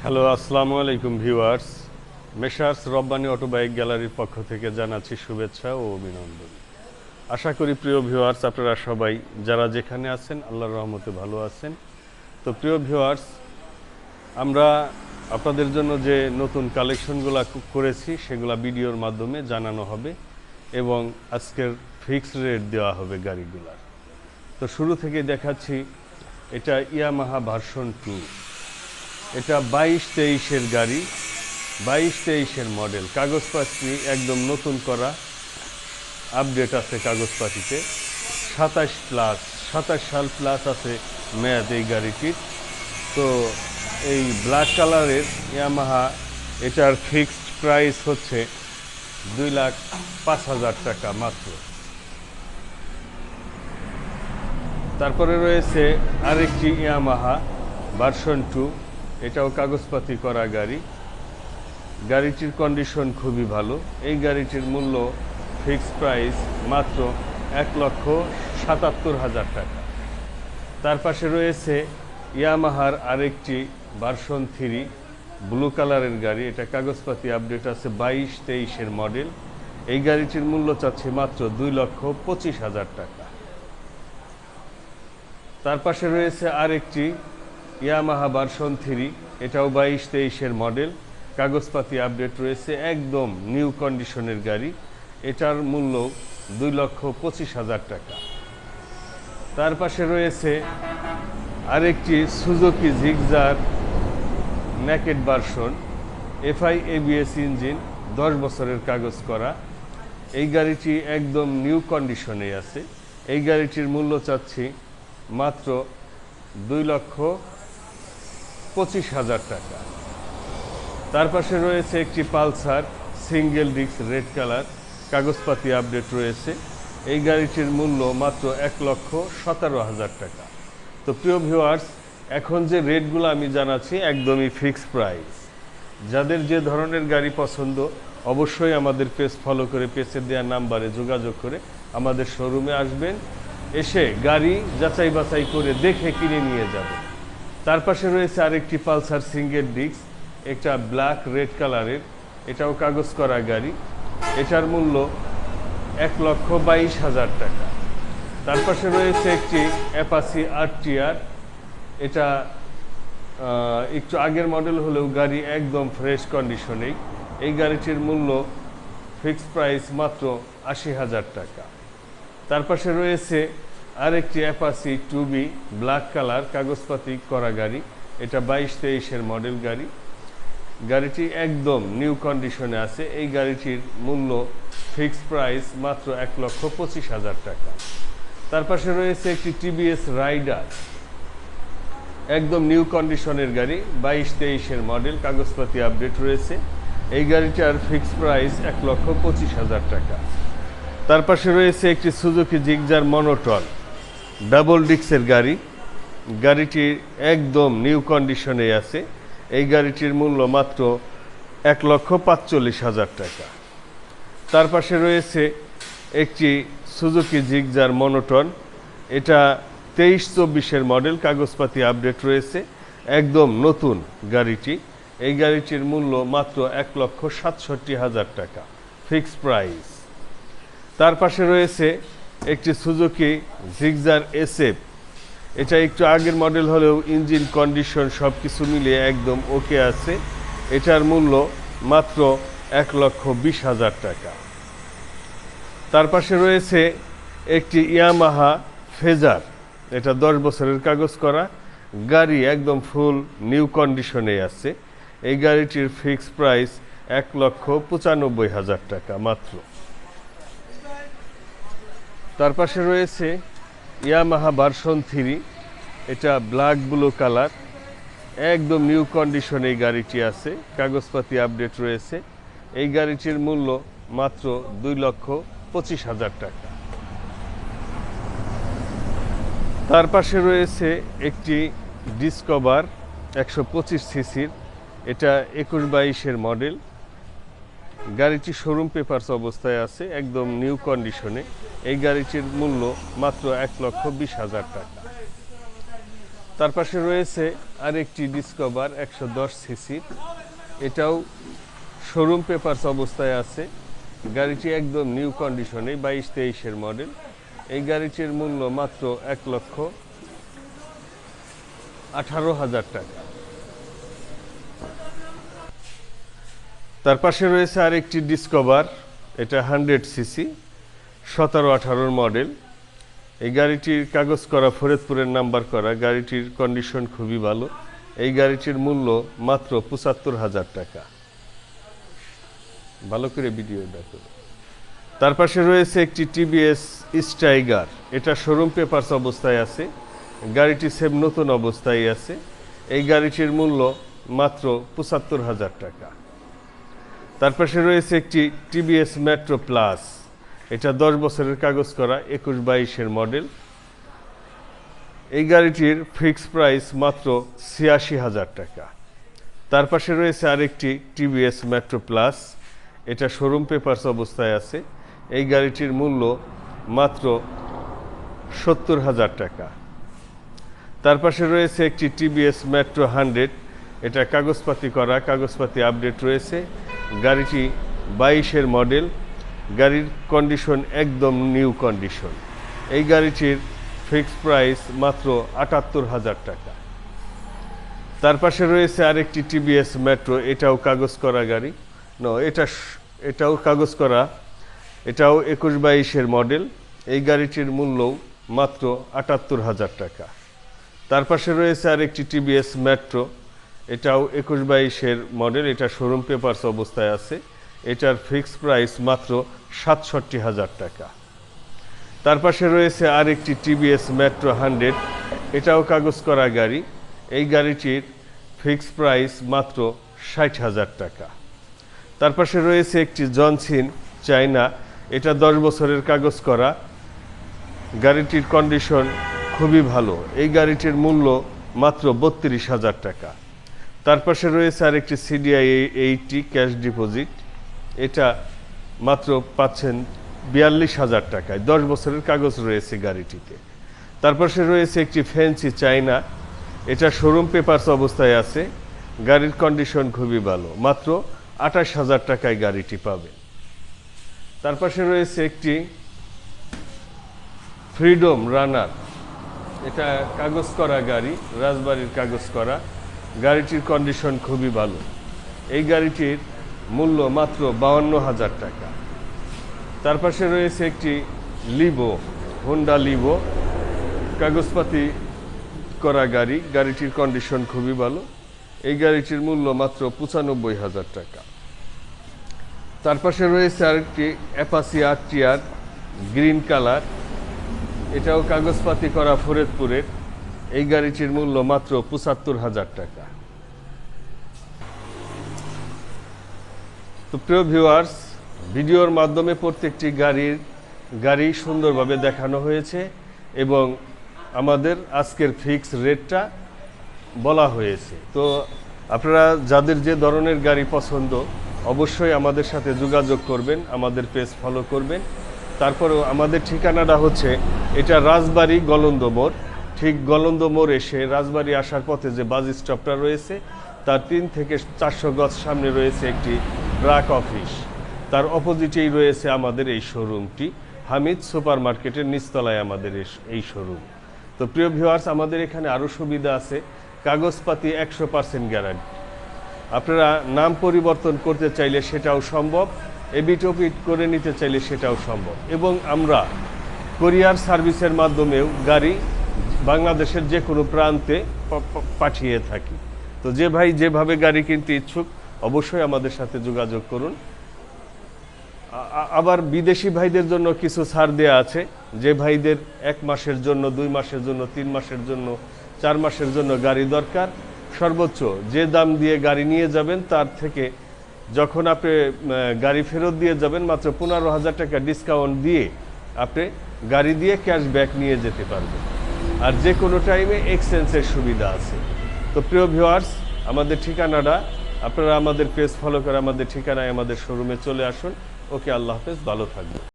Hello, আসসালামু আলাইকুম viewers. Messrs Rabbani autobike গ্যালারির পক্ষ থেকে জানাচ্ছি শুভেচ্ছা ও অভিনন্দন। আশা করি প্রিয় ভিউয়ার্স আপনারা সবাই যারা যেখানে আছেন আল্লাহর রহমতে ভালো আছেন। তো প্রিয় ভিউয়ার্স, আমরা আপনাদের জন্য যে নতুন কালেকশনগুলো করেছি সেগুলো ভিডিওর মাধ্যমে জানানো হবে এবং আজকের ফিক্সড রেট দেওয়া হবে গাড়িগুলার। তো শুরু থেকে দেখাচ্ছি, এটা ইয়ামাহা ভার্সন 2। এটা 22-23-এর গাড়ি, 22-23-এর মডেল। কাগজপাতি একদম নতুন করা, আপডেট আছে কাগজপাতিতে। 27 সাল প্লাস আছে মেয়াদ এই গাড়িটির। তো এই ব্ল্যাক কালারের ইয়ামাহা, এটার ফিক্সড প্রাইস হচ্ছে 2,05,000 টাকা মাত্র। তারপরে রয়েছে আরেকটি ইয়ামাহা ভার্সন 2, এটাও কাগজপাতি করা গাড়ি। গাড়িটির কন্ডিশন খুবই ভালো। এই গাড়িটির মূল্য ফিক্সড প্রাইস মাত্র 1,77,000 টাকা। তার পাশে রয়েছে ইয়ামাহার আরেকটি ভার্সন 3 ব্লু কালারের গাড়ি। এটা কাগজপাতি আপডেট আছে, 22-23-এর মডেল। এই গাড়িটির মূল্য চাচ্ছে মাত্র 2,25,000 টাকা। তার পাশে রয়েছে আরেকটি ইয়ামাহা ভার্সন 3, এটাও 22-23-এর মডেল। কাগজপাতি আপডেট রয়েছে, একদম নিউ কন্ডিশনের গাড়ি। এটার মূল্য 2,25,000 টাকা। তার পাশে রয়েছে আরেকটি Suzuki Gixxer naked version, FI ABS engine, 10 বছরের কাগজ করা। এই গাড়িটি একদম নিউ কন্ডিশনে আছে। এই গাড়িটির মূল্য চাচ্ছি মাত্র 2,25,000 টাকা। তার পাশে রয়েছে একটি Pulsar single disc red colour, কাগজপাতি আপডেট রয়েছে। এই গাড়িটির মূল্য মাত্র 1,17,000 টাকা। তো প্রিয় ভিউয়ার্স, এখন যে রেটগুলো আমি জানাচ্ছি একদমই ফিক্সড প্রাইস। যাদের যে ধরনের গাড়ি পছন্দ অবশ্যই আমাদের পেজ ফলো করে পেজের দেওয়া নাম্বারে যোগাযোগ করে আমাদের শোরুমে আসবেন, এসে গাড়ি যাচাই বাছাই করে দেখে কিনে নিয়ে যাবেন। তার পাশে রয়েছে আরেকটি পালসার সিঙ্গেল ডিস্ক, একটা ব্ল্যাক রেড কালারের, এটাও কাগজ করা গাড়ি। এটার মূল্য 1,22,000 টাকা। তার পাশে রয়েছে একটি অ্যাপাচি RTR, এটা একটু আগের মডেল হলেও গাড়ি একদম ফ্রেশ কন্ডিশনেই। এই গাড়িটির মূল্য ফিক্সড প্রাইস মাত্র 80,000 টাকা। তার পাশে রয়েছে আরেকটি অ্যাপাচি 2B ব্ল্যাক কালার, কাগজপাতি করা গাড়ি। এটা 22-23-এর মডেল গাড়ি। গাড়িটি একদম নিউ কন্ডিশনে আছে। এই গাড়িটির মূল্য ফিক্সড প্রাইস মাত্র 1,25,000 টাকা। তার পাশে রয়েছে একটি TVS রাইডার, একদম নিউ কন্ডিশনের গাড়ি, 22-23-এর মডেল, কাগজপাতি আপডেট রয়েছে। এই গাড়িটার ফিক্সড প্রাইস 1,25,000 টাকা। তার পাশে রয়েছে একটি সুজুকি জিগজার মনোটন ডাবল ডিস্কের গাড়ি। গাড়িটি একদম নিউ কন্ডিশনে আছে। এই গাড়িটির মূল্য মাত্র 1,45,000 টাকা। তার পাশে রয়েছে একটি সুজুকি জিগজার মনোটন, এটা 23-24-এর মডেল, কাগজপাতি আপডেট রয়েছে, একদম নতুন গাড়িটি। এই গাড়িটির মূল্য মাত্র 1,67,000 টাকা ফিক্সড প্রাইস। তার পাশে রয়েছে একটি সুজুকি জিগজার SF, এটা একটু আগের মডেল হলেও ইঞ্জিন কন্ডিশন সব কিছু মিলিয়ে একদম ওকে আছে। এটার মূল্য মাত্র 1,20,000 টাকা। তার পাশে রয়েছে একটি ইয়ামাহা ফেজার, এটা 10 বছরের কাগজ করা গাড়ি, একদম ফুল নিউ কন্ডিশনে আছে। এই গাড়িটির ফিক্সড প্রাইস 1,95,000 টাকা মাত্র। তার পাশে রয়েছে ইয়ামাহা ভার্সন 3, এটা ব্ল্যাক ব্লু কালার, একদম নিউ কন্ডিশনে এই গাড়িটি আছে, কাগজপাতি আপডেট রয়েছে। এই গাড়িটির মূল্য মাত্র 2,25,000 টাকা। তার পাশে রয়েছে একটি ডিসকভার 125 সিসির, এটা 21-22-এর মডেল। গাড়িটি শোরুম পেপারস অবস্থায় আছে, একদম নিউ কন্ডিশনে। এই গাড়িটির মূল্য মাত্র 1,20,000 টাকা। তার পাশে রয়েছে আরেকটি ডিসকভার 110 সিসি, এটাও শোরুম পেপারস অবস্থায় আছে। গাড়িটি একদম নিউ কন্ডিশনে, 22-23-এর মডেল। এই গাড়িটির মূল্য মাত্র 1,18,000 টাকা। তার পাশে রয়েছে আরেকটি ডিসকভার, এটা 100 সিসি, 17-18 মডেল। এই গাড়িটির কাগজ করা, ফরিদপুরের নাম্বার করা। গাড়িটির কন্ডিশন খুবই ভালো। এই গাড়িটির মূল্য মাত্র 75,000 টাকা। ভালো করে ভিডিও দেখো। তার পাশে রয়েছে একটি টিভিএস স্ট্রাইগার, এটা শোরুম পেপারস অবস্থায় আছে। গাড়িটি সেম নতুন অবস্থায় আছে। এই গাড়িটির মূল্য মাত্র 75,000 টাকা। তার পাশে রয়েছে একটি টিভিএস মেট্রো প্লাস, এটা 10 বছরের কাগজ করা, 21-22-এর মডেল। এই গাড়িটির ফিক্স প্রাইস মাত্র 86,000 টাকা। তার পাশে রয়েছে আরেকটি টিভিএস মেট্রো প্লাস, এটা শোরুম পেপারস অবস্থায় আছে। এই গাড়িটির মূল্য মাত্র 70,000 টাকা। তার পাশে রয়েছে একটি টিভিএস মেট্রো 100, এটা কাগজপাতি করা, কাগজপাতি আপডেট রয়েছে। গাড়িটি 22-এর মডেল। গাড়ির কন্ডিশন একদম নিউ কন্ডিশন। এই গাড়িটির ফিক্স প্রাইস মাত্র 78,000 টাকা। তার পাশে রয়েছে আরেকটি টিভিএস মেট্রো, এটাও কাগজ করা গাড়ি, এটাও কাগজ করা, এটাও 21-22-এর মডেল। এই গাড়িটির মূল্যও মাত্র 78,000 টাকা। তার পাশে রয়েছে আরেকটি টিভিএস মেট্রো, এটাও 21-22-এর মডেল, এটা শোরুম পেপারস অবস্থায় আছে। এটার ফিক্স প্রাইস মাত্র 67,000 টাকা। তার পাশে রয়েছে আরেকটি টিভিএস মেট্রো 100, এটাও কাগজ করা গাড়ি। এই গাড়িটির ফিক্স প্রাইস মাত্র 60,000 টাকা। তার পাশে রয়েছে একটি জনসিন চায়না, এটা 10 বছরের কাগজ করা। গাড়িটির কন্ডিশন খুবই ভালো। এই গাড়িটির মূল্য মাত্র 32,000 টাকা। তার পাশে রয়েছে আরেকটি সিডিআই 80 ক্যাশ ডিপোজিট, এটা মাত্র পাচ্ছেন 42,000 টাকায়, 10 বছরের কাগজ রয়েছে গাড়িটিতে। তার পাশে রয়েছে একটি ফ্যান্সি চায়না, এটা শোরুম পেপারস অবস্থায় আছে। গাড়ির কন্ডিশন খুবই ভালো, মাত্র 28,000 টাকায় গাড়িটি পাবেন। তার পাশে রয়েছে একটি ফ্রিডম রানার, এটা কাগজ করা গাড়ি, রাজবাড়ির কাগজ করা। গাড়িটির কন্ডিশন খুবই ভালো। এই গাড়িটির মূল্য মাত্র 52,000 টাকা। তার পাশে রয়েছে একটি লিভো, হোন্ডা লিভো, কাগজপাতি করা গাড়ি। গাড়িটির কন্ডিশন খুবই ভালো। এই গাড়িটির মূল্য মাত্র 95,000 টাকা। তার পাশে রয়েছে আরেকটি অ্যাপাচি আরটিআর গ্রিন কালার, এটাও কাগজপাতি করা ফরিদপুরের। এই গাড়িটির মূল্য মাত্র 75,000 টাকা। তো প্রিয় ভিউয়ার্স, ভিডিওর মাধ্যমে প্রত্যেকটি গাড়ি সুন্দরভাবে দেখানো হয়েছে এবং আমাদের আজকের ফিক্স রেটটা বলা হয়েছে। তো আপনারা যাদের যে ধরনের গাড়ি পছন্দ অবশ্যই আমাদের সাথে যোগাযোগ করবেন, আমাদের পেজ ফলো করবেন। তারপরেও আমাদের ঠিকানাটা হচ্ছে এটা রাজবাড়ী গলন্দ মোড়। ঠিক গলন্দ মোড় এসে রাজবাড়ী আসার পথে যে বাস স্টপটা রয়েছে তার 3 থেকে 400 গজ সামনে রয়েছে একটি ব্রাক অফিস, তার অপোজিটেই রয়েছে আমাদের এই শোরুমটি। হামিদ সুপার মার্কেটের নিচতলায় আমাদের এই শোরুম। তো প্রিয় ভিউয়ার্স, আমাদের এখানে আরও সুবিধা আছে। কাগজপাতি 100% গ্যারান্টি। আপনারা নাম পরিবর্তন করতে চাইলে সেটাও সম্ভব, এবিট ওপিট করে নিতে চাইলে সেটাও সম্ভব। এবং আমরা কুরিয়ার সার্ভিসের মাধ্যমেও গাড়ি বাংলাদেশের যে কোনো প্রান্তে পাঠিয়ে থাকি। তো যে ভাই যেভাবে গাড়ি কিনতে ইচ্ছুক অবশ্যই আমাদের সাথে যোগাযোগ করুন। আবার বিদেশি ভাইদের জন্য কিছু ছাড় দেওয়া আছে। যে ভাইদের 1 মাসের জন্য, 2 মাসের জন্য, 3 মাসের জন্য, 4 মাসের জন্য গাড়ি দরকার, সর্বোচ্চ যে দাম দিয়ে গাড়ি নিয়ে যাবেন তার থেকে যখন আপনি গাড়ি ফেরত দিয়ে যাবেন মাত্র 15,000 টাকা ডিসকাউন্ট দিয়ে আপনি গাড়ি দিয়ে ক্যাশব্যাক নিয়ে যেতে পারবেন। আর যে কোনো টাইমে এক্সচেঞ্জের সুবিধা আছে। তো প্রিয় ভিউয়ার্স, আমাদের ঠিকানাটা আপনারা আমাদের পেজ ফলো করে আমাদের ঠিকানায় আমাদের শোরুমে চলে আসুন। ওকে, আল্লাহ হাফেজ, ভালো থাকবেন।